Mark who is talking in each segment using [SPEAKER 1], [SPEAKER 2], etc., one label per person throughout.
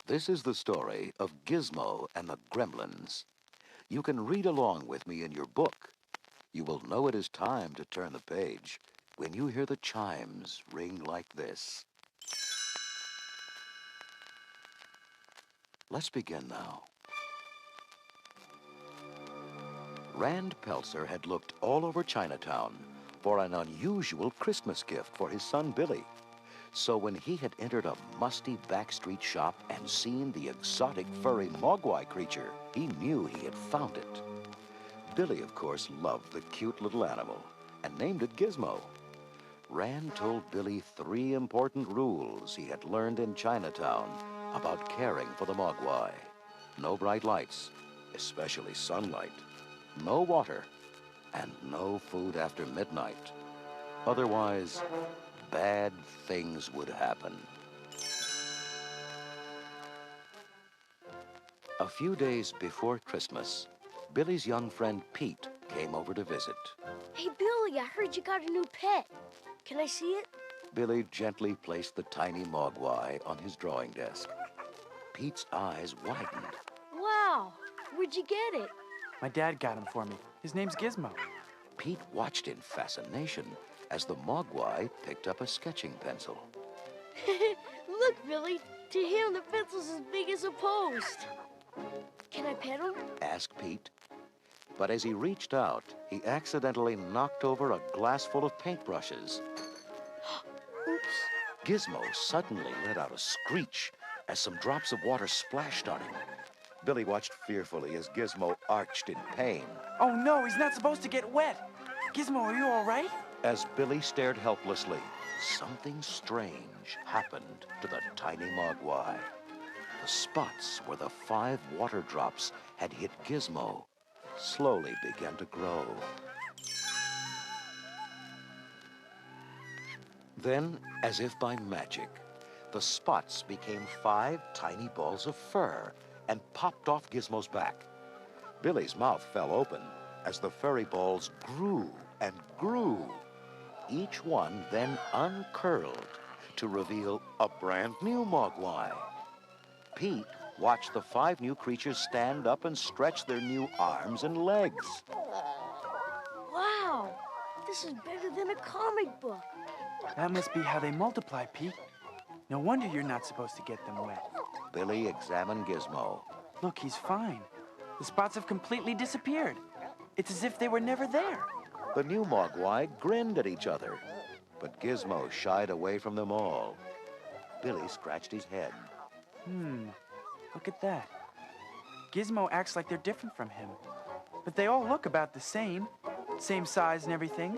[SPEAKER 1] This is the story of Gizmo and the Gremlins. You can read along with me in your book. You will know it is time to turn the page when you hear the chimes ring like this. Let's begin now. Rand Peltzer had looked all over Chinatown for an unusual Christmas gift for his son Billy. So when he had entered a musty backstreet shop and seen the exotic furry mogwai creature, he knew he had found it. Billy, of course, loved the cute little animal and named it Gizmo. Rand told Billy 3 important rules he had learned in Chinatown about caring for the mogwai. No bright lights, especially sunlight, no water, and no food after midnight. Otherwise, bad things would happen. A few days before Christmas, Billy's young friend Pete came over to visit.
[SPEAKER 2] Hey, Billy, I heard you got a new pet. Can I see it?
[SPEAKER 1] Billy gently placed the tiny mogwai on his drawing desk. Pete's eyes widened.
[SPEAKER 2] Wow, where'd you get it?
[SPEAKER 3] My dad got him for me. His name's Gizmo.
[SPEAKER 1] Pete watched in fascination as the mogwai picked up a sketching pencil.
[SPEAKER 2] Look, Billy, to him the pencil's as big as a post. Can I pet him?
[SPEAKER 1] Asked Pete. But as he reached out, he accidentally knocked over a glass full of paintbrushes.
[SPEAKER 2] Oops.
[SPEAKER 1] Gizmo suddenly let out a screech as some drops of water splashed on him. Billy watched fearfully as Gizmo arched in pain.
[SPEAKER 3] Oh no, he's not supposed to get wet. Gizmo, are you all right?
[SPEAKER 1] As Billy stared helplessly, something strange happened to the tiny mogwai. The spots where the 5 water drops had hit Gizmo slowly began to grow. Then, as if by magic, the spots became 5 tiny balls of fur and popped off Gizmo's back. Billy's mouth fell open as the furry balls grew and grew. Each one then uncurled to reveal a brand new mogwai. Pete watched the 5 new creatures stand up and stretch their new arms and legs.
[SPEAKER 2] Wow, this is better than a comic book.
[SPEAKER 3] That must be how they multiply, Pete. No wonder you're not supposed to get them wet.
[SPEAKER 1] Billy examined Gizmo.
[SPEAKER 3] Look, he's fine. The spots have completely disappeared. It's as if they were never there.
[SPEAKER 1] The new mogwai grinned at each other, but Gizmo shied away from them all. Billy scratched his head.
[SPEAKER 3] Look at that. Gizmo acts like they're different from him. But they all look about the same. Same size and everything.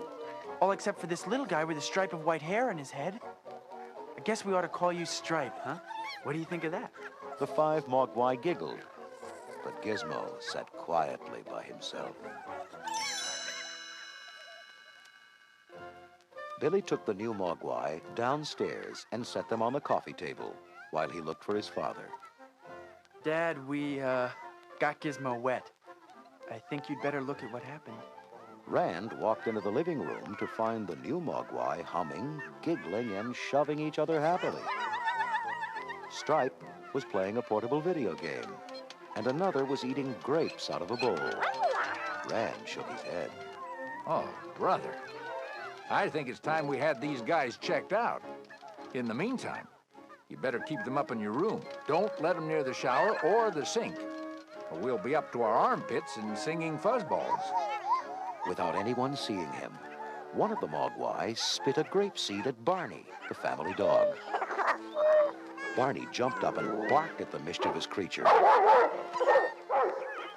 [SPEAKER 3] All except for this little guy with a stripe of white hair on his head. I guess we ought to call you Stripe, huh? What do you think of that?
[SPEAKER 1] The 5 mogwai giggled, but Gizmo sat quietly by himself. Billy took the new mogwai downstairs and set them on the coffee table while he looked for his father.
[SPEAKER 3] Dad, we, got Gizmo wet. I think you'd better look at what happened.
[SPEAKER 1] Rand walked into the living room to find the new mogwai humming, giggling, and shoving each other happily. Stripe was playing a portable video game, and another was eating grapes out of a bowl. Rand shook his head.
[SPEAKER 4] Oh, brother. I think it's time we had these guys checked out. In the meantime, you better keep them up in your room. Don't let them near the shower or the sink, or we'll be up to our armpits and singing fuzzballs.
[SPEAKER 1] Without anyone seeing him, one of the mogwai spit a grape seed at Barney, the family dog. Barney jumped up and barked at the mischievous creature.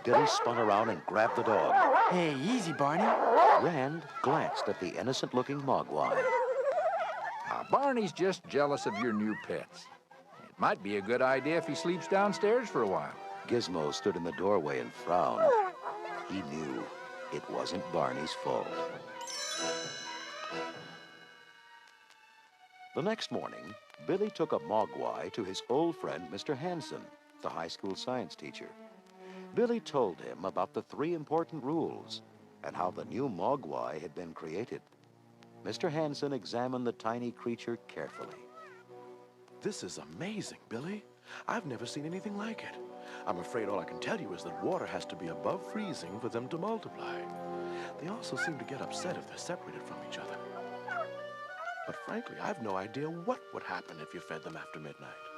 [SPEAKER 1] Billy spun around and grabbed the dog.
[SPEAKER 3] Hey, easy, Barney.
[SPEAKER 1] Rand glanced at the innocent-looking mogwai.
[SPEAKER 4] Barney's just jealous of your new pets. It might be a good idea if he sleeps downstairs for a while.
[SPEAKER 1] Gizmo stood in the doorway and frowned. He knew it wasn't Barney's fault. The next morning, Billy took a mogwai to his old friend, Mr. Hanson, the high school science teacher. Billy told him about the 3 important rules and how the new mogwai had been created. Mr. Hanson examined the tiny creature carefully.
[SPEAKER 5] This is amazing, Billy. I've never seen anything like it. I'm afraid all I can tell you is that water has to be above freezing for them to multiply. They also seem to get upset if they're separated from each other. But frankly, I've no idea what would happen if you fed them after midnight.